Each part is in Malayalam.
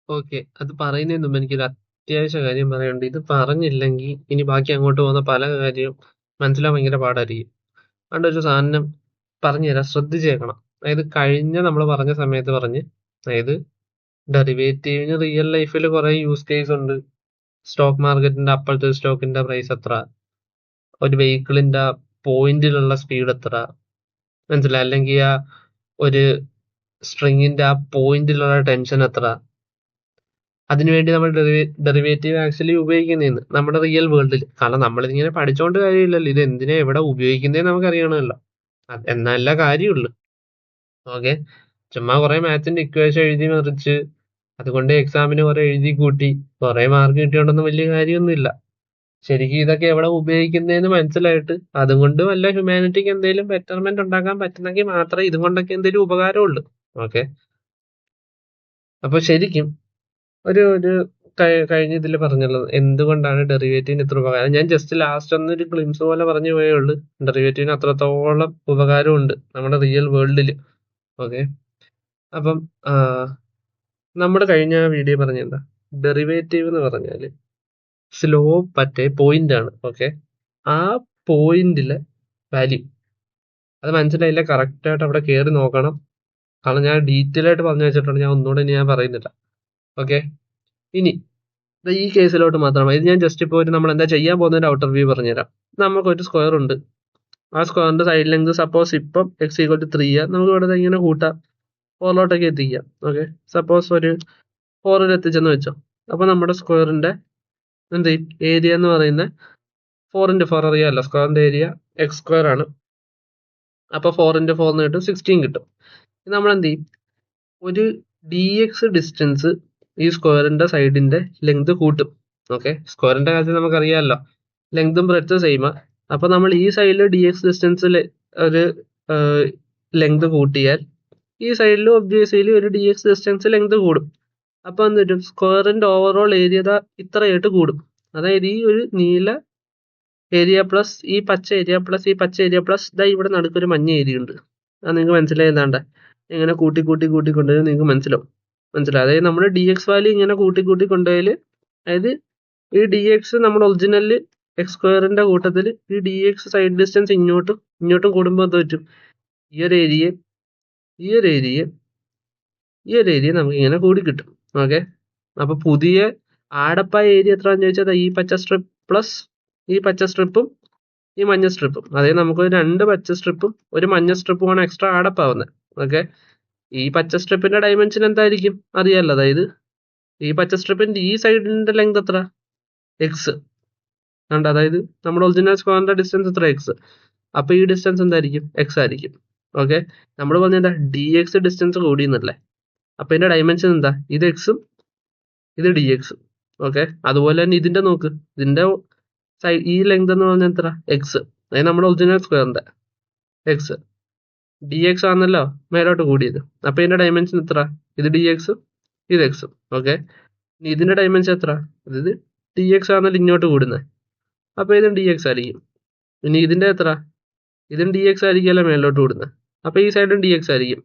ഓക്കെ. അത് പറയുന്നതിന് മുമ്പ് എനിക്കൊരു അത്യാവശ്യ കാര്യം പറയാനുണ്ട്. ഇത് പറഞ്ഞില്ലെങ്കിൽ ഇനി ബാക്കി അങ്ങോട്ട് പോകുന്ന പല കാര്യവും മനസ്സിലാവാൻ ഭയങ്കര പാടായിരിക്കും. അതുകൊണ്ടൊരു സാധനം പറഞ്ഞുതരാം, ശ്രദ്ധിച്ച് കേൾക്കണം. അതായത് കഴിഞ്ഞ നമ്മൾ പറഞ്ഞ സമയത്ത് പറഞ്ഞ്, അതായത് ഡെറിവേറ്റീവിന് റിയൽ ലൈഫിൽ കുറെ യൂസ് കേസ് ഉണ്ട്. സ്റ്റോക്ക് മാർക്കറ്റിന്റെ അപ്പോഴത്തെ സ്റ്റോക്കിന്റെ പ്രൈസ് എത്ര, ഒരു വെഹിക്കിളിന്റെ പോയിന്റിലുള്ള സ്പീഡ് എത്ര, മനസ്സിലായി, അല്ലെങ്കിൽ ആ ഒരു സ്ട്രിങ്ങിന്റെ ആ പോയിന്റിലുള്ള ടെൻഷൻ എത്ര, അതിനുവേണ്ടി നമ്മൾ ഡെറിവേറ്റീവ് ആക്ച്വലി ഉപയോഗിക്കുന്നതെന്ന് നമ്മുടെ റിയൽ വേൾഡിൽ. കാരണം നമ്മളിതിങ്ങനെ പഠിച്ചോണ്ട് കാര്യമില്ലല്ലോ, ഇത് എന്തിനാ എവിടെ ഉപയോഗിക്കുന്നതെന്ന് നമുക്ക് അറിയണമല്ലോ. എന്നല്ല കാര്യമുള്ളൂ. ഓക്കെ. ചുമ്മാ കുറെ മാത്സിന്റെ ഇക്വേഷൻ എഴുതി മറിച്ച് അതുകൊണ്ട് എക്സാമിന് കുറെ എഴുതി കൂട്ടി കുറെ മാർക്ക് കിട്ടിയോണ്ടൊന്നും വലിയ കാര്യമൊന്നുമില്ല. ശരിക്കും ഇതൊക്കെ എവിടെ ഉപയോഗിക്കുന്നതെന്ന് മനസ്സിലായിട്ട് അതും കൊണ്ട് വല്ല ഹ്യൂമാനിറ്റിക്ക് എന്തെങ്കിലും ബെറ്റർമെന്റ് ഉണ്ടാക്കാൻ പറ്റുന്നെങ്കിൽ മാത്രമേ ഇതും കൊണ്ടൊക്കെ എന്തെങ്കിലും ഉപകാരമുള്ളൂ. ഓക്കെ. അപ്പൊ ശരിക്കും ഒരു ഒരു കഴിഞ്ഞ ഇതിൽ പറഞ്ഞുള്ളത് എന്തുകൊണ്ടാണ് ഡെറിവേറ്റീവിന് ഇത്ര ഉപകാരം, ഞാൻ ജസ്റ്റ് ലാസ്റ്റ് ഒന്നൊരു ഗ്ലിംസ് പോലെ പറഞ്ഞു പോയേ ഉള്ളൂ. ഡെറിവേറ്റീവിന് അത്രത്തോളം ഉപകാരമുണ്ട് നമ്മുടെ റിയൽ വേൾഡിൽ. ഓക്കെ. അപ്പം നമ്മുടെ കഴിഞ്ഞ വീഡിയോ പറഞ്ഞ എന്താ, ഡെറിവേറ്റീവ് എന്ന് പറഞ്ഞാല് സ്ലോപ്പ് മറ്റേ പോയിന്റ് ആണ്. ഓക്കെ. ആ പോയിന്റിലെ വാല്യൂ അത് മനസ്സിലായില്ല, കറക്റ്റ് ആയിട്ട് അവിടെ കയറി നോക്കണം. കാരണം ഞാൻ ഡീറ്റെയിൽ ആയിട്ട് പറഞ്ഞു വെച്ചിട്ടുണ്ട്, ഞാൻ ഒന്നുകൂടെ ഞാൻ പറയുന്നില്ല. ഓക്കെ. ഇനി ഈ കേസിലോട്ട് മാത്രമാണ് ഇത്. ഞാൻ ജസ്റ്റ് ഇപ്പോൾ ഒരു നമ്മൾ എന്താ ചെയ്യാൻ പോകുന്നതിന്റെ ഔട്ടർ വ്യൂ പറഞ്ഞുതരാം. നമുക്കൊരു സ്ക്വയർ ഉണ്ട്. ആ സ്ക്വയറിന്റെ സൈഡ് ലെങ്ത് സപ്പോസ് ഇപ്പം എക്സ് ഈക്വൽ ടു 3 നമുക്ക് ഇവിടെ ഇങ്ങനെ കൂട്ടാം, 4 എത്തിക്കാം. ഓക്കെ. സപ്പോസ് ഒരു 4 എത്തിച്ചെന്ന് വെച്ചോ. അപ്പൊ നമ്മുടെ സ്ക്വയറിന്റെ എന്ത് ഏരിയ എന്ന് പറയുന്നത് 4 × 4 അറിയാമല്ലോ, സ്ക്വയറിന്റെ ഏരിയ എക്സ് സ്ക്വയർ ആണ്. അപ്പൊ 4 × 4 കിട്ടും, 16 കിട്ടും. നമ്മൾ എന്ത് ചെയ്യും, ഒരു ഡി എക്സ് ഡിസ്റ്റൻസ് ഈ സ്ക്വയറിന്റെ സൈഡിന്റെ ലെങ്ത് കൂട്ടും. ഓക്കെ. സ്ക്വയറിന്റെ കാര്യത്തിൽ നമുക്കറിയാമല്ലോ, ലെങ്തും ബ്രെഡ്ത്തും സെയിമാ. അപ്പൊ നമ്മൾ ഈ സൈഡിൽ ഡി എക്സ് ഡിസ്റ്റൻസിൽ ഒരു ലെങ്ത് കൂട്ടിയാൽ ഈ സൈഡിൽ ഒബ്വിയസ്ലി ഒരു ഡി എക്സ് ഡിസ്റ്റൻസ് ലെങ്ത് കൂടും. അപ്പൊ എന്നിട്ടും സ്ക്വയറിന്റെ ഓവറോൾ ഏരിയ ഇത്രയായിട്ട് കൂടും. അതായത് ഈ ഒരു നീല ഏരിയ പ്ലസ് ഈ പച്ച ഏരിയ പ്ലസ് ഈ പച്ച ഏരിയ പ്ലസ് ഇവിടെ നടുക്കൊരു മഞ്ഞ ഏരിയ ഉണ്ട്. അത് നിങ്ങൾക്ക് മനസ്സിലായതാണ്ട, ഇങ്ങനെ കൂട്ടി കൂട്ടി കൂട്ടി കൊണ്ടുപോയാൽ നിങ്ങൾക്ക് മനസ്സിലാവും. അതായത് നമ്മുടെ ഡി എക്സ് വാല്യൂ ഇങ്ങനെ കൂട്ടി കൂട്ടി കൊണ്ടുപോയാൽ, അതായത് ഈ ഡി എക്സ് നമ്മുടെ ഒറിജിനല് എക്സ് സ്ക്വയറിന്റെ കൂട്ടത്തിൽ ഈ ഡി എക്സ് സൈഡ് ഡിസ്റ്റൻസ് ഇങ്ങോട്ടും കൂടുമ്പോൾ എന്ത് പറ്റും, ഈ ഒരു ഏരിയ ഈ ഒരു ഏരിയ ഈ ഒരു ഏരിയ നമുക്ക് ഇങ്ങനെ കൂടി കിട്ടും. ഓക്കെ. അപ്പൊ പുതിയ ആടപ്പായ ഏരിയ എത്രയാണെന്ന് ചോദിച്ചാൽ ഈ പച്ച സ്ട്രിപ്പ് പ്ലസ് ഈ പച്ച സ്ട്രിപ്പും ഈ മഞ്ഞ സ്ട്രിപ്പും. അതായത് നമുക്ക് 2 പച്ച സ്ട്രിപ്പും ഒരു മഞ്ഞ സ്ട്രിപ്പുമാണ് എക്സ്ട്രാ ആടപ്പാവുന്നത്. ഓക്കെ. ഈ പച്ച സ്ട്രിപ്പിന്റെ ഡയമെൻഷൻ എന്തായിരിക്കും അറിയാലോ, അതായത് ഈ പച്ച സ്ട്രിപ്പിന്റെ ഈ സൈഡിന്റെ ലെങ്ത് എത്ര, എക്സ് ഉണ്ട്. അതായത് നമ്മുടെ ഒറിജിനൽ സ്ക്വയറിന്റെ ഡിസ്റ്റൻസ് എത്ര, എക്സ്. അപ്പൊ ഈ ഡിസ്റ്റൻസ് എന്തായിരിക്കും, എക്സ് ആയിരിക്കും. ഓക്കെ. നമ്മൾ പറഞ്ഞ എന്താ, ഡി എക്സ് ഡിസ്റ്റൻസ് കൂടിയെന്നല്ലേ. അപ്പൊ ഇതിന്റെ ഡയമെൻഷൻ എന്താ, ഇത് എക്സും ഇത് ഡി എക്സും. ഓക്കെ. അതുപോലെ തന്നെ ഇതിന്റെ നോക്ക്, ഇതിന്റെ ഈ ലെങ്ത് എന്ന് പറഞ്ഞാൽ എത്ര, എക്സ്. അതായത് നമ്മുടെ ഒറിജിനൽ സ്ക്വയറിന്റെ എക്സ്. ഡി എക്സ് ആണല്ലോ മേലോട്ട് കൂടിയത്. അപ്പൊ ഇതിന്റെ ഡയമെൻഷൻ എത്ര, ഇത് ഡി എക്സും ഇത് എക്സും. ഓക്കെ. ഇതിന്റെ ഡയമെൻഷൻ എത്ര, അതായത് ഡി എക്സ് ആണല്ലോ ഇങ്ങോട്ട് കൂടുന്നത്. അപ്പൊ ഇതും ഡി എക്സ് ആയിരിക്കും. ഇനി ഇതിന്റെ എത്ര, ഇതും ഡി എക്സ് ആയിരിക്കുമല്ലോ മേലോട്ട് കൂടുന്നത്. അപ്പൊ ഈ സൈഡും ഡി എക്സ് ആയിരിക്കും.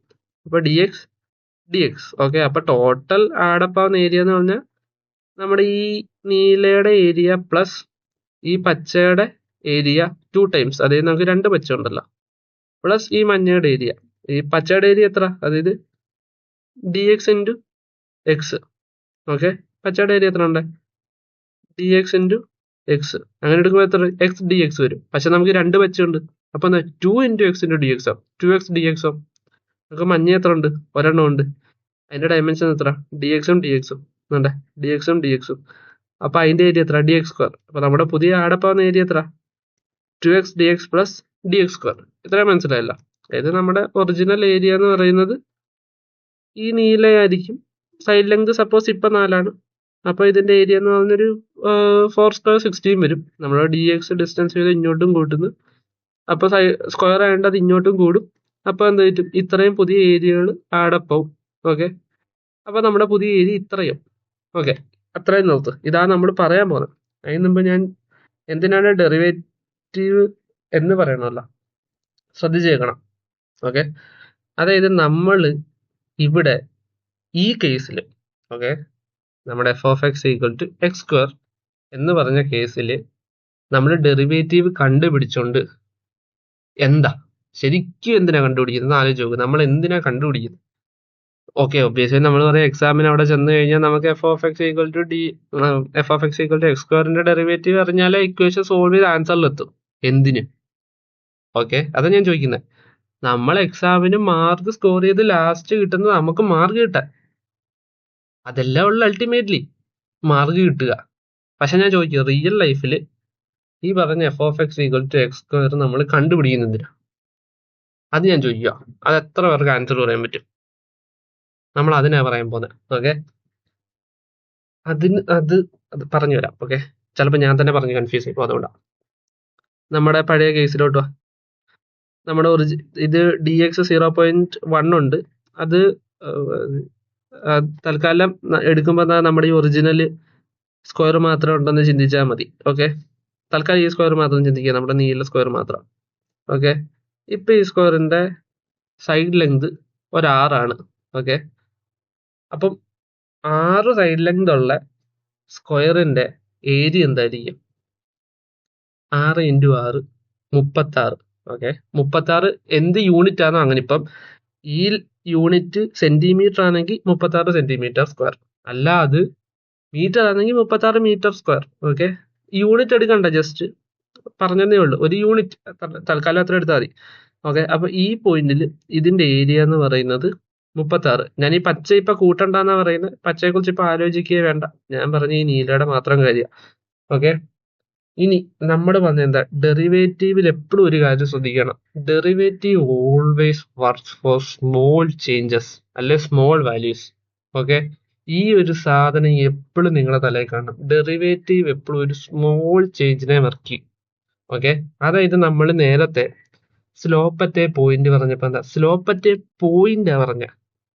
അപ്പൊ D X D x. Okay. അപ്പൊ ടോട്ടൽ ആടപ്പാവുന്ന ഏരിയ എന്ന് പറഞ്ഞാൽ നമ്മുടെ ഈ നീലയുടെ ഏരിയ പ്ലസ് ഈ പച്ചയുടെ ഏരിയ 2 ടൈംസ്, അതായത് നമുക്ക് 2 പച്ച ഉണ്ടല്ലോ, പ്ലസ് ഈ മഞ്ഞയുടെ ഏരിയ. ഈ പച്ചയുടെ ഏരിയ എത്ര, അതായത് d x into x. Okay. പച്ചയുടെ ഏരിയ എത്ര ഉണ്ട്, ഡി എക്സ് ഇൻറ്റു എക്സ്. അങ്ങനെ എടുക്കുമ്പോൾ എത്ര, എക്സ് ഡി എക്സ് വരും. പക്ഷെ നമുക്ക് 2 പച്ചുണ്ട്. അപ്പൊ എന്താ, 2 × എക്സ് ഇൻറ്റു ഡി എക്സ് ആവും, 2x ഡി എക്സ് ആവും. നമുക്ക് മഞ്ഞ എത്ര ഉണ്ട്, ഒരെണ്ണം ഉണ്ട്. അതിന്റെ ഡയമെൻഷൻ എത്ര, ഡി എക്സും ഡി എക്സും വേണ്ടേ, ഡി എക്സും ഡി എക്സും. അപ്പൊ അതിന്റെ ഏരിയ എത്ര, ഡി എക്സ് സ്ക്വയർ. അപ്പൊ നമ്മുടെ പുതിയ ആടപ്പാവുന്ന ഏരിയ എത്ര, 2x d x plus d X square. ഇത്രയും മനസ്സിലായല്ലോ. അതായത് നമ്മുടെ ഒറിജിനൽ ഏരിയ എന്ന് പറയുന്നത് ഈ നീലയായിരിക്കും. സൈഡ് ലെങ്ത് സപ്പോസ് ഇപ്പൊ 4 അപ്പൊ ഇതിന്റെ ഏരിയ എന്ന് പറഞ്ഞൊരു 4² 16 വരും. നമ്മൾ ഡി എക്സ് ഡിസ്റ്റൻസ് ചെയ്ത് ഇങ്ങോട്ടും കൂട്ടുന്നു. അപ്പൊ സ്ക്വയർ ആയതുകൊണ്ട് അത് ഇങ്ങോട്ടും കൂടും. അപ്പൊ എന്ത് പറ്റും, ഇത്രയും പുതിയ ഏരിയകൾ ആടപ്പാവും. ഓക്കെ. അപ്പൊ നമ്മുടെ പുതിയ ഏരിയ ഇത്രയും. ഓക്കെ. അത്രയും നോക്ക്, ഇതാണ് നമ്മൾ പറയാൻ പോകുന്നത്. അതിന് മുമ്പ് ഞാൻ എന്തിനാണ് ഡെറിവേറ്റീവ് എന്ന് പറയണമല്ലോ, ശ്രദ്ധിച്ചേക്കണം. ഓക്കെ. അതായത് നമ്മൾ ഇവിടെ ഈ കേസിൽ, ഓക്കെ, നമ്മുടെ f of x equal to x square എന്ന് പറഞ്ഞ കേസിൽ നമ്മൾ ഡെറിവേറ്റീവ് കണ്ടുപിടിച്ചോണ്ട് എന്താ ശരിക്കും എന്തിനാ കണ്ടുപിടിക്കുന്നത് ആലോചിച്ച് നോക്ക്. നമ്മൾ എന്തിനാ കണ്ടുപിടിക്കുന്നത്? ഓക്കെ, ഒബ്വിയസ്ലി നമ്മൾ പറയാം എക്സാമിന് അവിടെ ചെന്ന് കഴിഞ്ഞാൽ നമുക്ക് f of x equal to x സ്ക്വയറിന്റെ ഡെറിവേറ്റീവ് അറിഞ്ഞാലേ ഇക്വേഷൻ സോൾവ് ചെയ്ത് ആൻസറിലെത്തും. എന്തിന്? ഓക്കെ, അതാ ഞാൻ ചോദിക്കുന്നത്. നമ്മൾ എക്സാമിന് മാർക്ക് സ്കോർ ചെയ്ത് ലാസ്റ്റ് കിട്ടുന്നത് നമുക്ക് മാർക്ക് കിട്ടാൻ, അതെല്ലാം ഉള്ള അൾട്ടിമേറ്റ്ലി മാർക്ക് കിട്ടുക. പക്ഷെ ഞാൻ ചോദിക്കുക, റിയൽ ലൈഫിൽ ഈ പറഞ്ഞ f of x equal to x square നമ്മൾ കണ്ടുപിടിക്കുന്നതിന്, അത് ഞാൻ ചോദിക്കുക. അത് എത്ര പേർക്ക് ആൻസർ പറയാൻ പറ്റും? നമ്മൾ അതിനാ പറയാൻ പോകുന്നത്. ഓക്കെ, അത് പറഞ്ഞു വരാം. ഓക്കെ, ചിലപ്പോൾ ഞാൻ തന്നെ പറഞ്ഞ് കൺഫ്യൂസ് ആയിപ്പോ, അതുകൊണ്ടാണ്. നമ്മുടെ പഴയ കേസിലോട്ട് വാ. നമ്മുടെ ഇത് ഡി എക്സ് 0.1 ഉണ്ട്. അത് തൽക്കാലം എടുക്കുമ്പോൾ നമ്മുടെ ഈ ഒറിജിനൽ സ്ക്വയർ മാത്രം ഉണ്ടെന്ന് ചിന്തിച്ചാൽ മതി. ഓക്കെ, തൽക്കാലം ഈ സ്ക്വയർ മാത്രം ചിന്തിക്കുക, നമ്മുടെ നീല സ്ക്വയർ മാത്രം. ഓക്കെ, ഇപ്പൊ ഈ സ്ക്വയറിന്റെ സൈഡ് ലെങ്ത് ഒരു 6 ആണ്. ഓക്കെ, അപ്പം 6 സൈഡ് ലെങ്ത് ഉള്ള സ്ക്വയറിന്റെ ഏരിയ എന്തായിരിക്കും? 6 × 6 36. ഓക്കെ, 36 എന്ത് യൂണിറ്റ് ആണോ അങ്ങനെ. ഇപ്പം ഈ യൂണിറ്റ് സെന്റിമീറ്റർ ആണെങ്കിൽ 36 സെന്റിമീറ്റർ സ്ക്വയർ, അല്ല അത് മീറ്റർ ആണെങ്കിൽ 36 മീറ്റർ സ്ക്വയർ. ഓക്കെ, യൂണിറ്റ് എടുക്കണ്ട, ജസ്റ്റ് പറഞ്ഞതേ ഉള്ളൂ. ഒരു യൂണിറ്റ് തൽക്കാലം അത്ര എടുത്താൽ മതി. ഓക്കെ, അപ്പൊ ഈ പോയിന്റിൽ ഇതിന്റെ ഏരിയ എന്ന് പറയുന്നത് 36. ഞാൻ ഈ പച്ച ഇപ്പൊ കൂട്ടണ്ടെന്നാ പറയുന്നത്. പച്ചയെ കുറിച്ച് ഇപ്പൊ ആലോചിക്കുകയേ വേണ്ട. ഞാൻ പറഞ്ഞ ഈ നീലയുടെ മാത്രം കാര്യം. ഓക്കെ, ഇനി നമ്മൾ പറഞ്ഞ എന്താ, ഡെറിവേറ്റീവിൽ എപ്പോഴും ഒരു കാര്യം ശ്രദ്ധിക്കണം. Derivative always works for small changes, അല്ലെ സ്മോൾ വാല്യൂസ്. ഓക്കെ, ഈ ഒരു സാധനം എപ്പോഴും നിങ്ങളെ തലയിൽ കാണണം. ഡെറിവേറ്റീവ് എപ്പോഴും ഒരു സ്മോൾ ചേഞ്ചിനെ വർക്ക് ചെയ്യും. ഓക്കെ, അതായത് നമ്മൾ നേരത്തെ സ്ലോപ്പ് അറ്റ് എ പോയിന്റ് പറഞ്ഞപ്പോ എന്താ, സ്ലോപ്പ് അറ്റ് എ പോയിന്റ് പറഞ്ഞ,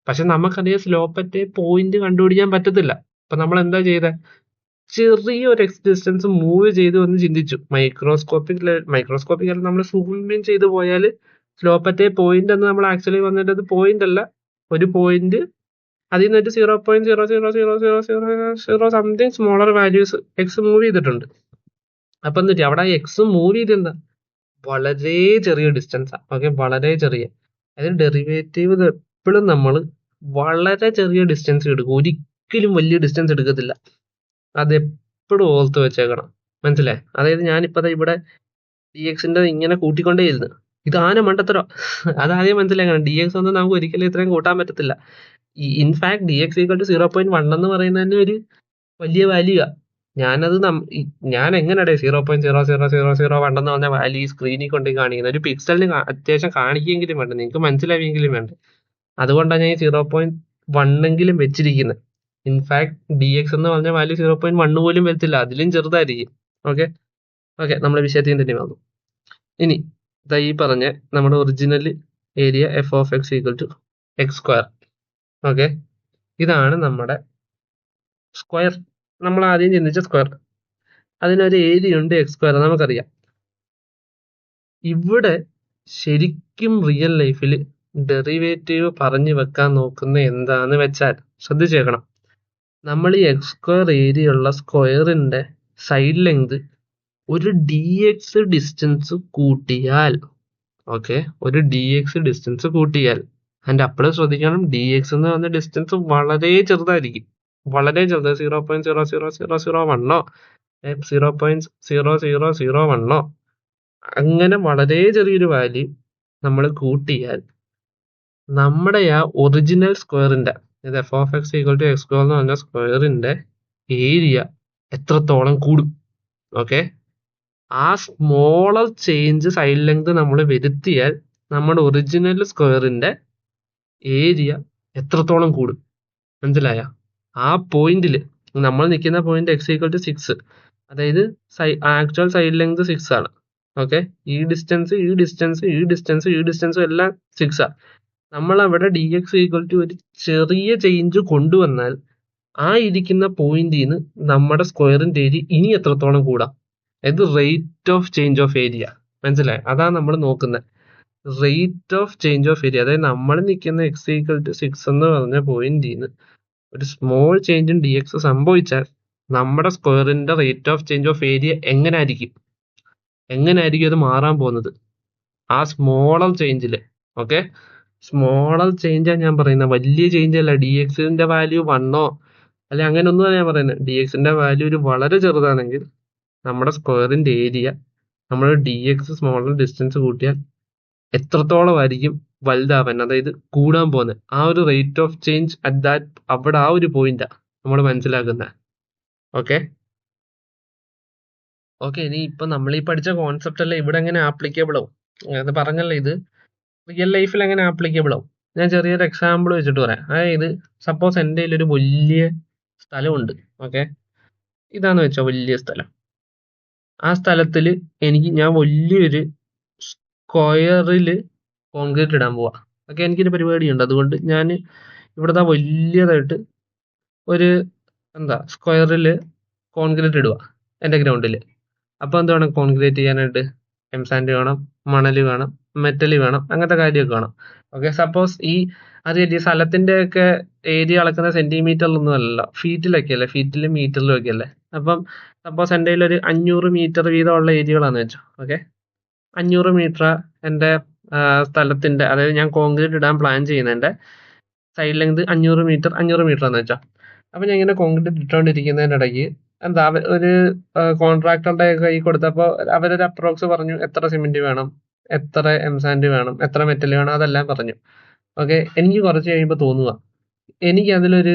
പക്ഷെ നമുക്കറിയാം സ്ലോപ്പ് അറ്റ് എ പോയിന്റ് കണ്ടുപിടിക്കാൻ പറ്റത്തില്ല. അപ്പൊ നമ്മൾ എന്താ ചെയ്തേ, ചെറിയൊരു എക്സ് ഡിസ്റ്റൻസ് മൂവ് ചെയ്തു എന്ന് ചിന്തിച്ചു. മൈക്രോസ്കോപ്പിക് അല്ല, നമ്മൾ സൂം ചെയ്ത് പോയാൽ സ്ലോപ്പ് അറ്റ് എ പോയിന്റ് എന്ന് നമ്മൾ ആക്ച്വലി വന്നിട്ട് അത് പോയിന്റ് അല്ല, ഒരു പോയിന്റ്, അതിൽ നിന്നിട്ട് 0.00000 something smaller values X move ചെയ്തിട്ടുണ്ട്. അപ്പൊ എന്നിട്ട് അവിടെ എക്സ് മൂവ് ചെയ്ത് എന്താ, വളരെ ചെറിയ ഡിസ്റ്റൻസാ. ഓക്കെ, വളരെ ചെറിയ. അതായത് ഡെറിവേറ്റീവ് എപ്പോഴും നമ്മൾ വളരെ ചെറിയ ഡിസ്റ്റൻസ് എടുക്കും, ഒരിക്കലും വലിയ ഡിസ്റ്റൻസ് എടുക്കത്തില്ല. അതെപ്പോഴും ഓർത്ത് വെച്ചേക്കണം, മനസ്സിലായി? അതായത് ഞാനിപ്പോ ഇവിടെ ഡി എക്സിന്റെ ഇങ്ങനെ കൂട്ടിക്കൊണ്ടേ ഇരുന്ന്, ഇത് ആന മണ്ടത്തരോ, അതാദ്യം മനസ്സിലാക്കണം. ഡി എക്സ് ഒന്നും നമുക്ക് ഒരിക്കലും ഇത്രയും കൂട്ടാൻ പറ്റത്തില്ല. In fact d x equal to 0.1 എന്ന് പറയുന്നത് തന്നെ ഒരു വലിയ വാല്യൂ ആ. ഞാനത് ഞാൻ എങ്ങനെയാ 0.00001 എന്ന് പറഞ്ഞ വാല്യൂ ഈ സ്ക്രീനിൽ കൊണ്ട് കാണിക്കുന്നത്? ഒരു പിക്സലിന് അത്യാവശ്യം കാണിക്കെങ്കിലും വേണ്ട, നിങ്ങൾക്ക് മനസ്സിലാവുമെങ്കിലും വേണ്ട. അതുകൊണ്ടാണ് ഞാൻ ഈ 0.1 എങ്കിലും വെച്ചിരിക്കുന്നത്. ഇൻഫാക്ട് ഡി എക്സ് എന്ന് പറഞ്ഞ വാല്യൂ 0.1 പോലും വരത്തില്ല, അതിലും ചെറുതായിരിക്കും. ഓക്കെ, നമ്മുടെ വിഷയത്തിൽ തന്നെ വന്നു. ഇനി ഈ പറഞ്ഞ നമ്മുടെ original area f of x equal to x square. Okay, ഇതാണ് നമ്മുടെ സ്ക്വയർ. നമ്മൾ ആദ്യം ചിന്തിച്ച സ്ക്വയർ, അതിനൊരു ഏരിയ ഉണ്ട് എക്സ് സ്ക്വയർ, നമുക്കറിയാം. ഇവിടെ ശരിക്കും റിയൽ ലൈഫിൽ ഡെറിവേറ്റീവ് പറഞ്ഞു വെക്കാൻ നോക്കുന്ന എന്താന്ന് വെച്ചാൽ, ശ്രദ്ധിച്ചേക്കണം, നമ്മൾ ഈ എക്സ് സ്ക്വയർ ഏരിയ ഉള്ള സ്ക്വയറിന്റെ സൈഡ് ലെങ്ത് ഒരു ഡി എക്സ് ഡിസ്റ്റൻസ് കൂട്ടിയാൽ, ഓക്കെ, ഒരു ഡി എക്സ് ഡിസ്റ്റൻസ് കൂട്ടിയാൽ, അതിന്റെ അപ്പോഴും ശ്രദ്ധിക്കണം, ഡി എക്സ് എന്ന് പറഞ്ഞ ഡിസ്റ്റൻസ് വളരെ ചെറുതായിരിക്കും, വളരെ ചെറുത്. 0.00001 0.0001 അങ്ങനെ വളരെ ചെറിയൊരു വാല്യൂ നമ്മൾ കൂട്ടിയാൽ നമ്മുടെ ആ ഒറിജിനൽ സ്ക്വയറിന്റെ, ഇത് f of x equal to x square എന്ന് പറഞ്ഞ സ്ക്വയറിന്റെ ഏരിയ എത്രത്തോളം കൂടും? ഓക്കെ, ആ സ്മോളർ ചേഞ്ച് സൈഡ് ലെങ്ത് നമ്മൾ വരുത്തിയാൽ നമ്മുടെ ഒറിജിനൽ സ്ക്വയറിന്റെ ഏരിയ എത്രത്തോളം കൂടും? മനസ്സിലായ? ആ പോയിന്റിൽ നമ്മൾ നിൽക്കുന്ന പോയിന്റ് എക്സ് ഈക്വൽ ടു 6, അതായത് ആക്ച്വൽ സൈഡ് ലെങ്ത് 6 ആണ്. ഓക്കെ, ഈ ഡിസ്റ്റൻസ് ഈ ഡിസ്റ്റൻസ് ഈ ഡിസ്റ്റൻസ് ഈ ഡിസ്റ്റൻസും എല്ലാം 6 ആ. നമ്മൾ അവിടെ ഡി എക്സ് ഈക്വൽ ടു ഒരു ചെറിയ ചേഞ്ച് കൊണ്ടുവന്നാൽ ആ ഇരിക്കുന്ന പോയിന്റിൽ നിന്ന് നമ്മുടെ സ്ക്വയറിന്റെ ഏരിയ ഇനി എത്രത്തോളം കൂടാം? ഇത് rate of change of area, മനസ്സിലായി? അതാണ് നമ്മൾ നോക്കുന്നത്, rate of change of area. അതായത് നമ്മൾ നിൽക്കുന്ന എക്സ് ഈക്വൽ ടു 6 എന്ന് പറഞ്ഞ പോയിന്റിൽ നിന്ന് ഒരു small change in D X സംഭവിച്ചാൽ നമ്മുടെ സ്ക്വയറിന്റെ rate of change of area എങ്ങനെയായിരിക്കും അത് മാറാൻ പോകുന്നത്? ആ സ്മോളർ ചേഞ്ചില്. ഓക്കെ, സ്മോളർ ചേഞ്ചാണ് ഞാൻ പറയുന്നത്, വലിയ ചേഞ്ച് അല്ല. ഡി എക്സിന്റെ വാല്യൂ 1 അല്ലെ അങ്ങനെ ഒന്നുമാണ് ഞാൻ പറയുന്നത്. ഡി എക്സിന്റെ വാല്യൂ ഒരു വളരെ ചെറുതാണെങ്കിൽ നമ്മുടെ സ്ക്വയറിന്റെ ഏരിയ നമ്മൾ ഡി എക്സ് സ്മോളർ ഡിസ്റ്റൻസ് കൂട്ടിയാൽ എത്രത്തോളം ആയിരിക്കും വലുതാവാൻ, അതായത് കൂടാൻ പോകുന്നത്. ആ ഒരു rate of change at that, അവിടെ ആ ഒരു പോയിന്റാ നമ്മൾ മനസ്സിലാക്കുന്നത്. ഓക്കെ ഓക്കെ ഇനി ഇപ്പൊ നമ്മൾ ഈ പഠിച്ച കോൺസെപ്റ്റ് അല്ലേ ഇവിടെ എങ്ങനെ ആപ്ലിക്കബിൾ ആവും? അത് പറഞ്ഞല്ലോ, ഇത് റിയൽ ലൈഫിൽ എങ്ങനെ ആപ്ലിക്കബിൾ ആവും? ഞാൻ ചെറിയൊരു എക്സാമ്പിൾ വെച്ചിട്ട് പറയാം. അതായത് സപ്പോസ് എൻ്റെ കയ്യിൽ ഒരു വലിയ സ്ഥലമുണ്ട്. ഓക്കെ, ഇതാന്ന് വെച്ചോ വലിയ സ്ഥലം. ആ സ്ഥലത്തിൽ ഞാൻ വലിയൊരു സ്ക്വയറിൽ കോൺക്രീറ്റ് ഇടാൻ പോവാ. ഓക്കെ, എനിക്കൊരു പരിപാടിയുണ്ട്. അതുകൊണ്ട് ഞാൻ ഇവിടുത്തെ വലിയതായിട്ട് ഒരു സ്ക്വയറിൽ കോൺക്രീറ്റ് ഇടുക എൻ്റെ ഗ്രൗണ്ടിൽ. അപ്പോൾ എന്ത് വേണം കോൺക്രീറ്റ് ചെയ്യാനായിട്ട്? എംസാൻഡ് വേണം, മണൽ വേണം, മെറ്റൽ വേണം, അങ്ങനത്തെ കാര്യമൊക്കെ വേണം. ഓക്കെ, സപ്പോസ് ഈ സ്ഥലത്തിന്റെ ഒക്കെ ഏരിയ അളക്കുന്ന സെന്റിമീറ്ററിലൊന്നും അല്ല, ഫീറ്റിലൊക്കെ അല്ലേ, ഫീറ്റിലും മീറ്ററിലും ഒക്കെ അല്ലേ. അപ്പം സപ്പോസ് എൻ്റെ കയ്യിൽ ഒരു 500 മീറ്റർ വീതമുള്ള ഏരിയകളാന്ന് വെച്ചോ. ഓക്കെ, 500 മീറ്റർ എൻ്റെ സ്ഥലത്തിന്റെ, അതായത് ഞാൻ കോൺക്രീറ്റ് ഇടാൻ പ്ലാൻ ചെയ്യുന്നതിന്റെ സൈഡ് ലെങ്ത് 500 മീറ്റർ ആണെന്ന് വെച്ചോ. അപ്പൊ ഞാൻ ഇങ്ങനെ കോൺക്രീറ്റ് ഇട്ടുകൊണ്ടിരിക്കുന്നതിന്റെ ഇടയ്ക്ക് ഒരു കോൺട്രാക്ടറുടെ കൈ കൊടുത്തപ്പോൾ അവരൊരു അപ്രോക്സ് പറഞ്ഞു, എത്ര സിമെന്റ് വേണം, എത്ര എംസാൻഡ് വേണം, എത്ര മെറ്റൽ വേണം, അതെല്ലാം പറഞ്ഞു. ഓക്കെ, എനിക്ക് കുറച്ച് കഴിയുമ്പോൾ തോന്നുക എനിക്ക് അതിലൊരു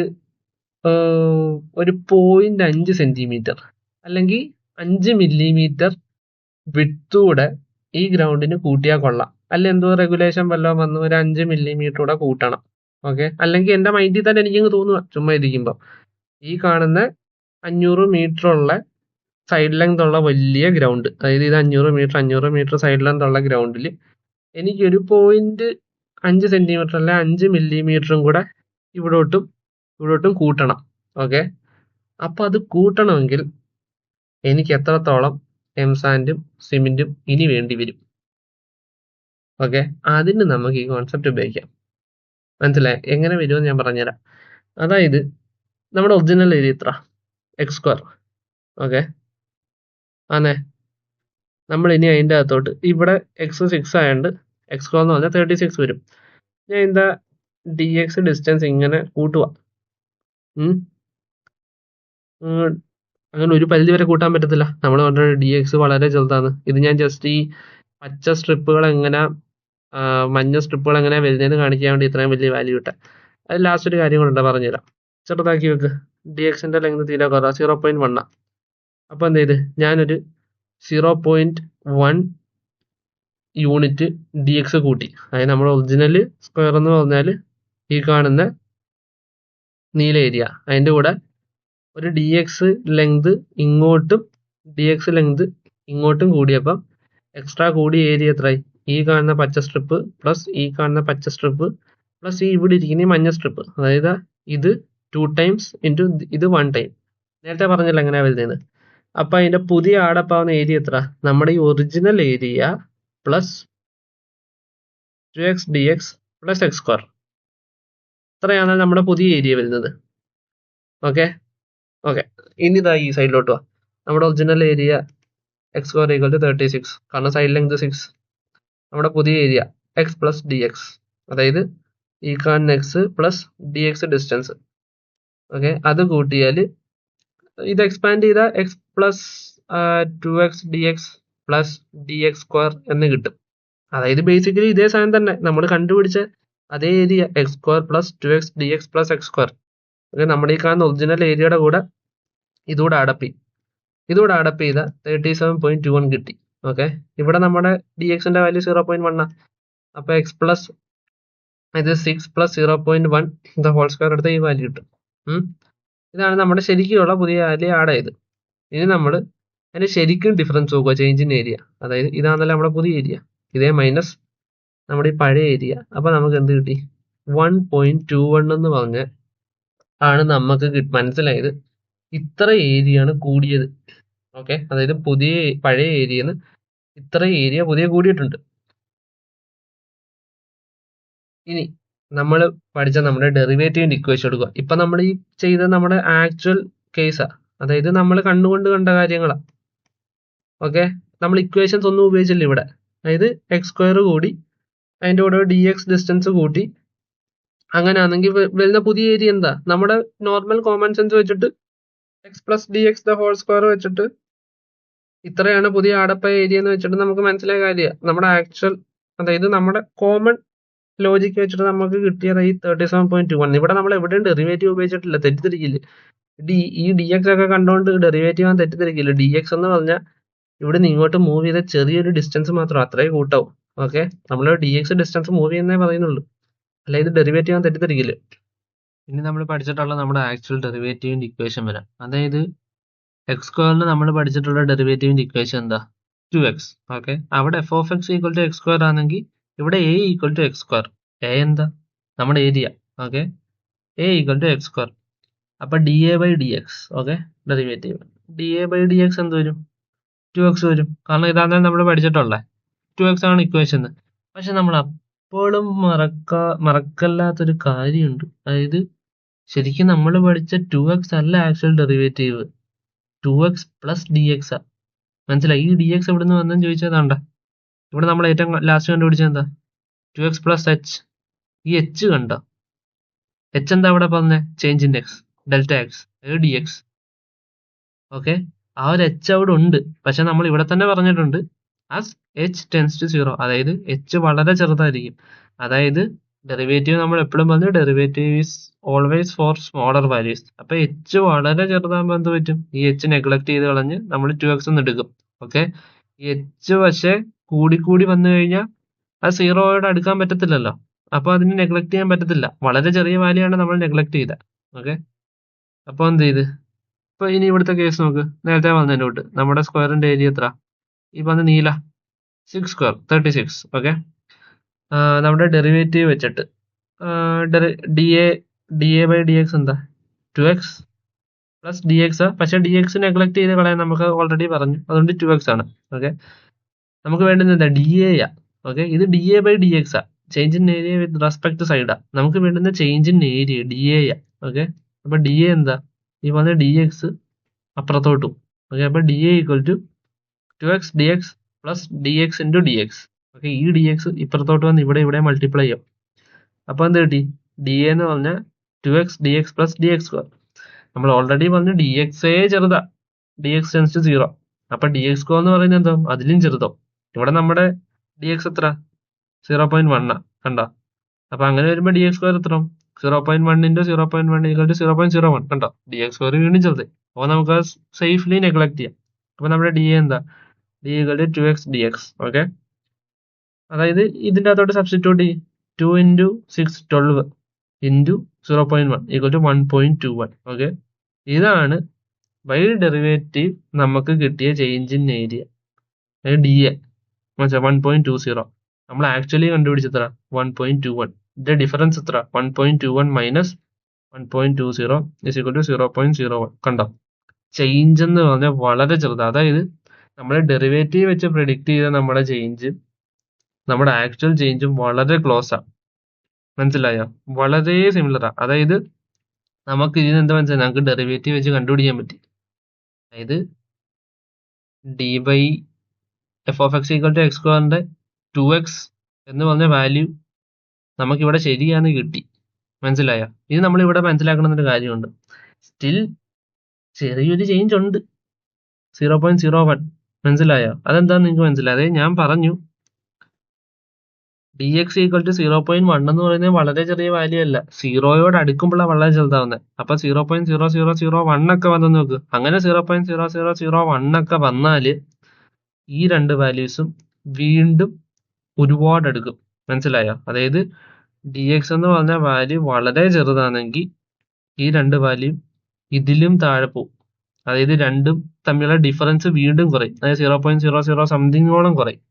0.5 സെന്റിമീറ്റർ അല്ലെങ്കിൽ 5 മില്ലിമീറ്റർ വിട്ടൂടെ ഈ ഗ്രൗണ്ടിന് കൂട്ടിയാൽ കൊള്ളാം. അല്ല എന്തോ റെഗുലേഷൻ വല്ലതും വന്ന് ഒരു 5 മില്ലിമീറ്റർ കൂടെ കൂട്ടണം. ഓക്കെ, അല്ലെങ്കിൽ എന്റെ മൈൻഡിൽ തന്നെ എനിക്കങ്ങ് തോന്നുക ചുമ്മാ ഇരിക്കുമ്പോൾ, ഈ കാണുന്ന 500 മീറ്റർ ഉള്ള സൈഡ് ലെങ്ത് ഉള്ള വലിയ ഗ്രൗണ്ട്, അതായത് ഇത് 500 മീറ്റർ സൈഡ് ലെങ്ത് ഉള്ള ഗ്രൗണ്ടിൽ എനിക്കൊരു 0.5 സെന്റിമീറ്റർ അല്ലെ 5 മില്ലിമീറ്ററും കൂടെ ഇവിടോട്ടും കൂട്ടണം. ഓക്കെ, അപ്പൊ അത് കൂട്ടണമെങ്കിൽ എനിക്ക് എത്രത്തോളം എംസാൻഡും സിമെന്റും ഇനി വേണ്ടി വരും? ഓക്കെ, അതിന് നമുക്ക് ഈ കോൺസെപ്റ്റ് ഉപയോഗിക്കാം. മനസ്സിലായി? എങ്ങനെ വരുമെന്ന് ഞാൻ പറഞ്ഞുതരാം. അതായത് നമ്മുടെ ഒറിജിനൽ ഏരിയ എത്ര? x². ഓക്കെ, ആണേ, നമ്മൾ ഇനി അതിൻ്റെ അകത്തോട്ട് ഇവിടെ x6 ആയതുകൊണ്ട് x² എന്ന് പറഞ്ഞാൽ 36 വരും. ഞാൻ എന്താ dx ഡിസ്റ്റൻസ് ഇങ്ങനെ കൂട്ടുക. അങ്ങനെ ഒരു പരിധി വരെ കൂട്ടാൻ പറ്റത്തില്ല. നമ്മൾ പറഞ്ഞ dx വളരെ ചെറുതാണ്. ഇത് ഞാൻ ജസ്റ്റ് ഈ പച്ച സ്ട്രിപ്പുകൾ എങ്ങനെ മഞ്ഞ സ്ട്രിപ്പുകൾ എങ്ങനെ വരുന്നതെന്ന് കാണിക്കാൻ വേണ്ടി ഇത്രയും വലിയ വാല്യൂ ഇട്ട. അത് ലാസ്റ്റ് ഒരു കാര്യം കൂടെ പറഞ്ഞുതരാം. ചെറുതാക്കി വെക്ക്. dxന്റെ ലെങ്ത് തീരെ കുറവാ, 0.1. അപ്പൊ എന്ത് ചെയ്ത് ഞാനൊരു 0.1 യൂണിറ്റ് dx കൂട്ടി. അതായത് നമ്മുടെ ഒറിജിനൽ സ്ക്വയർ എന്ന് പറഞ്ഞാൽ ഈ കാണുന്ന നീല ഏരിയ, അതിന്റെ കൂടെ ഒരു dx ലെങ്ത് ഇങ്ങോട്ടും കൂടിയപ്പം എക്സ്ട്രാ കൂടിയ ഏരിയ എത്രയായി? ഈ കാണുന്ന പച്ച സ്ട്രിപ്പ് പ്ലസ് ഈ കാണുന്ന പച്ച സ്ട്രിപ്പ് പ്ലസ് ഈ ഇവിടെ ഇരിക്കുന്ന ഈ മഞ്ഞ സ്ട്രിപ്പ്, അതായത് ഇത് 2 ടൈംസ് ഇൻറ്റു ഇത് 1 ടൈം. നേരത്തെ പറഞ്ഞില്ല എങ്ങനെയാ വരുന്നത്. അപ്പൊ അതിന്റെ പുതിയ ആടപ്പാവുന്ന ഏരിയ എത്ര? നമ്മുടെ ഈ original area plus 2x dx plus x². ഇത്രയാണ് നമ്മുടെ പുതിയ ഏരിയ വരുന്നത്. ഓക്കെ ഓക്കെ ഇനി ഇതാ ഈ സൈഡിലോട്ട് വാ. നമ്മുടെ ഒറിജിനൽ ഏരിയ x² = 36, കാരണം സൈഡ് ലെങ്ത് 6. നമ്മുടെ പുതിയ ഏരിയ x പ്ലസ് dx, അതായത് ഈ കാണുന്ന x plus dx distance. Okay, അത് കൂട്ടിയാൽ ഇത് എക്സ്പാൻഡ് ചെയ്ത x plus 2x dx plus dx² എന്ന് കിട്ടും. അതായത് ബേസിക്കലി ഇതേ സാധനം തന്നെ നമ്മൾ കണ്ടുപിടിച്ച അതേ area x² plus 2x dx plus x². Okay, നമ്മുടെ ഈ കാണുന്ന ഒറിജിനൽ ഏരിയയുടെ കൂടെ ഇതുകൂടെ അടപ്പ് ചെയ്ത 37.21 കിട്ടി. ഓക്കെ, ഇവിടെ നമ്മുടെ dxന്റെ വാല്യൂ 0.1. അപ്പൊ x പ്ലസ് ഇത് 6 പ്ലസ് 0.1 ദ ഹോൾ സ്ക്വയർ എടുത്ത ഈ വാല്യൂ കിട്ടും. ഇതാണ് നമ്മുടെ ശരിക്കുള്ള പുതിയ വാല്യൂ ആഡ് ചെയ്ത്. ഇനി നമ്മൾ അതിന് ശരിക്കും ഡിഫറൻസ് നോക്കുക, ചേഞ്ച് ഇൻ ഏരിയ. അതായത് ഇതാണല്ലോ നമ്മുടെ പുതിയ ഏരിയ, ഇതേ മൈനസ് നമ്മുടെ ഈ പഴയ ഏരിയ. അപ്പൊ നമുക്ക് എന്ത് കിട്ടി? 1.21 എന്ന് പറഞ്ഞ ആണ് നമുക്ക് മനസ്സിലായത് ഇത്ര ഏരിയ ആണ് കൂടിയത്. ഓക്കെ, അതായത് പഴയ ഏരിയന്ന് ഇത്ര ഏരിയ പുതിയ കൂടിയിട്ടുണ്ട്. ഇനി നമ്മൾ പഠിച്ച നമ്മുടെ ഡെറിവേറ്റീവിന്റെ ഇക്വേഷൻ എടുക്കുക. ഇപ്പൊ നമ്മൾ ഈ ചെയ്ത നമ്മുടെ ആക്ച്വൽ കേസാ, അതായത് നമ്മൾ കണ്ടുകൊണ്ട് കണ്ട കാര്യങ്ങളാ. ഓക്കെ, നമ്മൾ ഇക്വേഷൻസ് ഒന്നും ഉപയോഗിച്ചില്ല ഇവിടെ. അതായത് എക്സ് സ്ക്വയർ കൂടി അതിന്റെ കൂടെ ഡി എക്സ് ഡിസ്റ്റൻസ് കൂട്ടി, അങ്ങനെയാണെങ്കിൽ വരുന്ന പുതിയ ഏരിയ എന്താ? നമ്മുടെ നോർമൽ കോമൺ സെൻസ് വെച്ചിട്ട് x plus d x the whole square വെച്ചിട്ട് ഇത്രയാണ് പുതിയ ആടപ്പായ ഏരിയ എന്ന് വെച്ചിട്ട് നമുക്ക് മനസ്സിലായ കാര്യമാണ്. നമ്മുടെ ആക്ച്വൽ, അതായത് നമ്മുടെ കോമൺ ലോജിക് വെച്ചിട്ട് നമുക്ക് കിട്ടിയത് ഈ 37.21. ഇവിടെ നമ്മൾ എവിടെയും ഡെറിവേറ്റീവ് ഉപയോഗിച്ചിട്ടില്ല, തെറ്റിദ്ധരിക്കില്ല. ഈ ഡി എക്സ് ഒക്കെ കണ്ടുകൊണ്ട് ഡെറിവേറ്റീവ് ആണെന്ന് തെറ്റിദ്ധരിക്കില്ല. ഡി എക്സ് എന്ന് പറഞ്ഞാൽ ഇവിടെ നിന്ന് ഇങ്ങോട്ട് മൂവ് ചെയ്ത ചെറിയൊരു ഡിസ്റ്റൻസ് മാത്രം, അത്രേ കൂട്ടാവും. ഓക്കെ, നമ്മൾ ഡി എക്സ് ഡിസ്റ്റൻസ് മൂവ് ചെയ്യുന്നേ പറയുന്നുള്ളൂ, അല്ല ഇത് ഡെറിവേറ്റീവ് ആണെന്ന് തെറ്റിദ്ധരിക്കില്ല. ഇനി നമ്മൾ പഠിച്ചിട്ടുള്ള നമ്മുടെ ആക്ച്വൽ ഡെറിവേറ്റീവിന്റെ ഇക്വേഷൻ വരാം. അതായത് എക്സ് സ്ക്വയറിന് നമ്മൾ പഠിച്ചിട്ടുള്ള ഡെറിവേറ്റീവിന്റെ ഇക്വേഷൻ എന്താ? 2x. ഓക്കെ, അവിടെ f of x equal to x square ആണെങ്കിൽ ഇവിടെ a equal to x square. A എന്താ? നമ്മുടെ area. Okay, a equal to x square. അപ്പൊ d a by d x, okay, derivative d a by d x എന്ത് വരും? 2x വരും. കാരണം ഇതാണ് നമ്മൾ പഠിച്ചിട്ടുള്ളത്, 2x ആണ് ഇക്വേഷൻ. പക്ഷെ നമ്മൾ അപ്പോഴും മറക്കല്ലാത്തൊരു കാര്യമുണ്ട്. അതായത് ശരിക്കും നമ്മൾ പഠിച്ച 2x അല്ല actual derivative, 2x plus d x ആ. മനസ്സിലായി? ഈ ഡി എക്സ് എവിടെ നിന്ന് വന്നെന്ന് ചോദിച്ചതാണ്ട, ഇവിടെ നമ്മൾ ഏറ്റവും ലാസ്റ്റ് കണ്ടുപിടിച്ചത് എന്താ? 2x plus H. ഈ എച്ച് കണ്ടോ? എച്ച് എന്താ അവിടെ പറഞ്ഞത്? Change in X, delta X D x. Okay, ആ ഒരു എച്ച് അവിടെ ഉണ്ട്. പക്ഷെ നമ്മൾ ഇവിടെ തന്നെ പറഞ്ഞിട്ടുണ്ട് ആസ് എച്ച് ടെൻസ് ടു 0, അതായത് എച്ച് വളരെ ചെറുതായിരിക്കും. അതായത് ഡെറിവേറ്റീവ് നമ്മൾ എപ്പോഴും പറഞ്ഞു, derivative is always for smaller values. അപ്പൊ എച്ച് വളരെ ചെറുതാകുമ്പോൾ എന്ത് പറ്റും? ഈ എച്ച് നെഗ്ലക്ട് ചെയ്ത് കളഞ്ഞ് നമ്മൾ 2x എന്ന് എടുക്കും. ഓക്കെ, ഈ എച്ച് പക്ഷെ കൂടി വന്നു കഴിഞ്ഞാൽ അത് 0യോട് അടുക്കാൻ പറ്റത്തില്ലല്ലോ. അപ്പൊ അതിന് നെഗ്ലക്ട് ചെയ്യാൻ പറ്റത്തില്ല. വളരെ ചെറിയ വാല്യൂ ആണ് നമ്മൾ നെഗ്ലക്ട് ചെയ്ത. ഓക്കെ, അപ്പൊ എന്ത് ചെയ്ത്? ഇപ്പൊ ഇനി ഇവിടുത്തെ കേസ് നോക്ക്. നേരത്തെ വന്നതിന്റെ തൊട്ട് നമ്മുടെ സ്ക്വയറിന്റെ ഏരിയ എത്ര? ഈ പറഞ്ഞ നീല 6 സ്ക്വയർ 36. ഓക്കെ, നമ്മുടെ ഡെറിവേറ്റീവ് വെച്ചിട്ട് d a by d x എന്താ? 2x plus d x. പക്ഷെ ഡി എക്സ് നെഗ്ലക്ട് ചെയ്ത് കളയാൻ നമുക്ക് ഓൾറെഡി പറഞ്ഞു, അതുകൊണ്ട് 2x ആണ്. ഓക്കെ, നമുക്ക് വേണ്ടുന്നത് എന്താ? ഡി എ ആ. ഓക്കെ, ഇത് d a by d x ആ, change in area with respect സൈഡാ. നമുക്ക് വേണ്ടുന്ന change in area d a ആ. ഓക്കെ, അപ്പൊ ഡി എ എന്താ? ഈ പറഞ്ഞ ഡി എക്സ് അപ്പുറത്തോട്ടും. ഓക്കെ, അപ്പൊ d a equal to 2x d x plus d x into d x. Okay, ഈ ഡി എക്സ് ഇപ്പുറത്തോട്ട് വന്ന് ഇവിടെ മൾട്ടിപ്ലൈ ചെയ്യും. അപ്പൊ എന്ത് കിട്ടി? ഡി എ എന്ന് പറഞ്ഞാൽ 2x d x plus d X square. നമ്മൾ ഓൾറെഡി പറഞ്ഞു ഡി എക്സേ ചെറുതാ, ഡി എക്സ് ടെൻസ് ടു 0. അപ്പൊ ഡി എക്സ് സ്ക്വയർ എന്ന് പറയുന്നത് എന്താ? അതിലും ചെറുതോ. ഇവിടെ നമ്മുടെ ഡി എക്സ് എത്ര? 0.1 കണ്ടോ? അപ്പൊ അങ്ങനെ വരുമ്പോ ഡി എക്സ് സ്ക്വയർ എത്ര? 0.1 ഇൻറ്റു 0.1 ഈക്വൽ ടു 0.01. കണ്ടോ? ഡി എക്സ് സ്ക്വയർ വീണ്ടും ചെറുത്. അപ്പൊ നമുക്ക് സേഫ്ലി നെഗ്ലക്ട് ചെയ്യാം. അപ്പൊ നമ്മുടെ ഡി എ എന്താ? D equal to 2x d x. Okay, അതായത് ഇതിന്റെ അകത്തോട്ട് സബ്സ്റ്റിറ്റ്യൂട്ട് ചെയ്യും. 2 into 6 12 into 0.1 equal to 1.21. Okay, ഇതാണ് ബൈ ഡെറിവേറ്റീവ് നമുക്ക് കിട്ടിയ change in area d a 1.20. നമ്മൾ ആക്ച്വലി കണ്ടുപിടിച്ചെത്ര? 1.21. ഇതിന്റെ ഡിഫറൻസ് എത്ര? 1.21 മൈനസ് 1.20 ഇസ് ഈക്വൽ ടു 0.01. കണ്ടോ? ചേഞ്ച് എന്ന് പറഞ്ഞാൽ വളരെ ചെറുത്. അതായത് നമ്മൾ ഡെറിവേറ്റീവ് വെച്ച് പ്രെഡിക്റ്റ് ചെയ്ത നമ്മുടെ ചേഞ്ച് നമ്മുടെ ആക്ച്വൽ ചേഞ്ചും വളരെ ക്ലോസ് ആണ്. മനസ്സിലായോ? വളരെ സിമിലറാ. അതായത് നമുക്ക് ഇതിന് എന്താ മനസ്സിലായി? നമുക്ക് ഡെറിവേറ്റീവ് വെച്ച് കണ്ടുപിടിക്കാൻ പറ്റി. അതായത് d by f of x equal to x സ്ക്വയറിന്റെ 2x എന്ന് പറഞ്ഞ വാല്യൂ നമുക്ക് ഇവിടെ ശരിയാന്ന് കിട്ടി. മനസ്സിലായോ? ഇത് നമ്മൾ ഇവിടെ മനസ്സിലാക്കണമെന്നൊരു കാര്യമുണ്ട്. സ്റ്റിൽ ചെറിയൊരു ചേഞ്ച് ഉണ്ട്, 0.01. മനസ്സിലായോ? അതെന്താന്ന് നിങ്ങൾക്ക് മനസ്സിലായി? അതായത് ഞാൻ പറഞ്ഞു ഡി എക്സ് ഈക്വൽ ടു 0.1 എന്ന് പറയുന്നത് വളരെ ചെറിയ വാല്യൂ അല്ല, 0യോട് അടുക്കുമ്പോഴാണ് വളരെ ചെറുതാവുന്നത്. അപ്പൊ 0.0001 ഒക്കെ വന്നു നോക്ക്. അങ്ങനെ 0.0001 ഒക്കെ വന്നാല് ഈ രണ്ട് വാല്യൂസും വീണ്ടും ഒരുപാട് അടുക്കും. മനസ്സിലായോ? അതായത് ഡി എക്സ് എന്ന് പറഞ്ഞ വാല്യൂ വളരെ ചെറുതാണെങ്കിൽ ഈ രണ്ട് വാല്യൂ ഇതിലും താഴെ പോകും. അതായത് രണ്ടും തമ്മിലുള്ള ഡിഫറൻസ് വീണ്ടും കുറയും. അതായത് 0.00 സംതിങ്ങോളം കുറയും.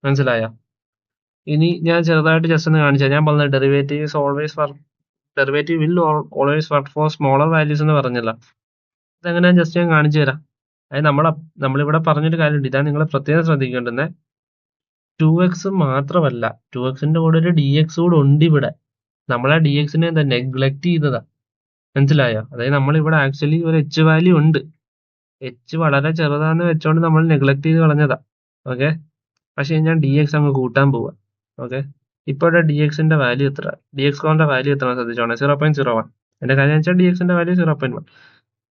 മനസ്സിലായോ? ഇനി ഞാൻ ചെറുതായിട്ട് ജസ്റ്റ് ഒന്ന് കാണിച്ചാൽ, ഞാൻ പറഞ്ഞ derivative will always work for smaller values എന്ന് പറഞ്ഞല്ലോ. ഇതെങ്ങനെ ജസ്റ്റ് ഞാൻ കാണിച്ചു തരാം. അതായത് നമ്മളിവിടെ പറഞ്ഞൊരു കാര്യമുണ്ട്, ഇതാണ് നിങ്ങൾ പ്രത്യേകം ശ്രദ്ധിക്കേണ്ടുന്നത്. 2x മാത്രമല്ല, 2xന്റെ കൂടെ ഒരു dx കൂടെ ഉണ്ട് ഇവിടെ. നമ്മൾ ആ ഡി എക്സിനെ എന്താ നെഗ്ലക്ട് ചെയ്തതാ. മനസ്സിലായോ? അതായത് നമ്മളിവിടെ ആക്ച്വലി ഒരു എച്ച് വാല്യൂ ഉണ്ട്. എച്ച് വളരെ ചെറുതാന്ന് വെച്ചോണ്ട് നമ്മൾ നെഗ്ലക്ട് ചെയ്ത് കളഞ്ഞതാ. ഓക്കെ, പക്ഷെ ഞാൻ ഡി എക്സ് അങ്ങ് കൂട്ടാൻ പോവാ. ഓക്കെ, ഇപ്പോഴത്തെ ഡി എക്സിന്റെ വാല്യൂ എത്ര? ഡി എക്സ് കോണിന്റെ വാല്യൂ എത്ര ശ്രദ്ധിച്ചോണേ? 0.01. എന്റെ കാര്യം വെച്ചാൽ ഡി എക്സിന്റെ വാല്യൂ 0.1.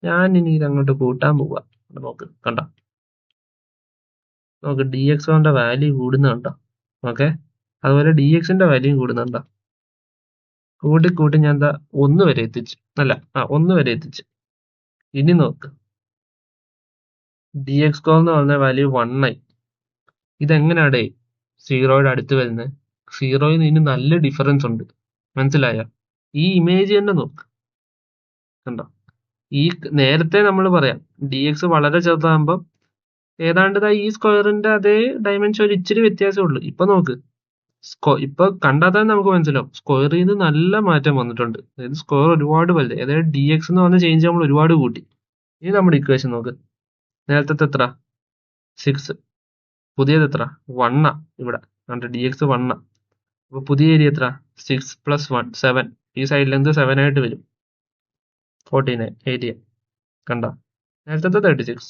ഞാൻ ഇനി ഇത് അങ്ങോട്ട് കൂട്ടാൻ പോവാ. നോക്ക്, കണ്ടോ? നോക്ക്, ഡി എക്സ് കോണിന്റെ വാല്യൂ കൂടുന്നുണ്ടോ? ഓക്കെ, അതുപോലെ ഡി എക്സിന്റെ വാല്യൂ കൂടുന്നുണ്ടോ? കൂട്ടി കൂട്ടി ഞാൻ എന്താ 1 വരെ എത്തിച്ചു. അല്ല, 1 വരെ എത്തിച്ചു. ഇനി നോക്ക്, ഡി എക്സ് കോൺ എന്ന് പറഞ്ഞ വാല്യൂ 1 ആയി. ഇതെങ്ങനെയാടേ 0യുടെ അടുത്ത് വരുന്നത്? 0യിൽ നിന്ന് നല്ല ഡിഫറൻസ് ഉണ്ട്. മനസ്സിലായോ? ഈ ഇമേജ് തന്നെ നോക്ക്, കണ്ടോ? ഈ നേരത്തെ നമ്മൾ പറയാം ഡി എക്സ് വളരെ ചെറുതാകുമ്പോൾ ഏതാണ്ട് ഈ സ്ക്വയറിന്റെ അതേ ഡയമെൻഷൻ ഒരു ഇച്ചിരി വ്യത്യാസമേ ഉള്ളൂ. ഇപ്പൊ നോക്ക്, ഇപ്പൊ കണ്ടാൽ തന്നെ നമുക്ക് മനസ്സിലാവും സ്ക്വയറിൽ നിന്ന് നല്ല മാറ്റം വന്നിട്ടുണ്ട്. അതായത് സ്ക്വയർ ഒരുപാട് വലുത്. അതായത് ഡി എക്സ് എന്ന് പറഞ്ഞ ചേഞ്ച് നമ്മൾ ഒരുപാട് കൂട്ടി. ഇനി നമ്മുടെ ഇക്വേഷൻ നോക്ക്, നേരത്തെ എത്ര? 6. പുതിയത് എത്ര? 1 ഇവിടെ ഡി എക്സ് 1. അപ്പൊ പുതിയ ഏരിയ എത്ര? 6 + 1 7. ഈ സൈഡ് ലെങ്ത് 7 ആയിട്ട് വരും. 49 ഏരിയ. കണ്ട, നേരത്തെ 36,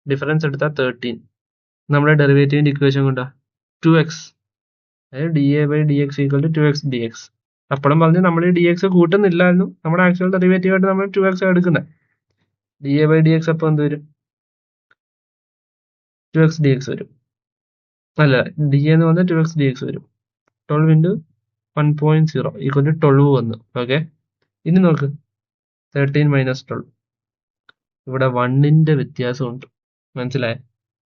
ഡിഫറൻസ് എടുത്താൽ 13. നമ്മുടെ ഡെറിവേറ്റീവിന്റെ ഇക്വേഷൻ കൊണ്ടാ 2x, അതായത് dA/dx = 2x dx. അപ്പോഴും പറഞ്ഞ് നമ്മൾ ഈ dx കൂട്ടുന്നില്ലായിരുന്നു. നമ്മുടെ ആക്ച്വൽ ഡെറിവേറ്റീവ് ആയിട്ട് നമ്മൾ 2x എടുക്കുന്നത്. dA/dx അപ്പോൾ എന്ത് വരും? 2x dx വരും. അല്ല, dA എന്ന് പറഞ്ഞാൽ 2x dx വരും. 12 × 1.0 = 12 വന്നു. ഓക്കെ, ഇനി നോക്ക്, 13 - 12. ഇവിടെ 1ന്റെ വ്യത്യാസമുണ്ട്. മനസ്സിലായേ?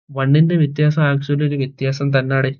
1ന്റെ വ്യത്യാസം ആക്ച്വലി ഒരു വ്യത്യാസം തന്നെയാടേ.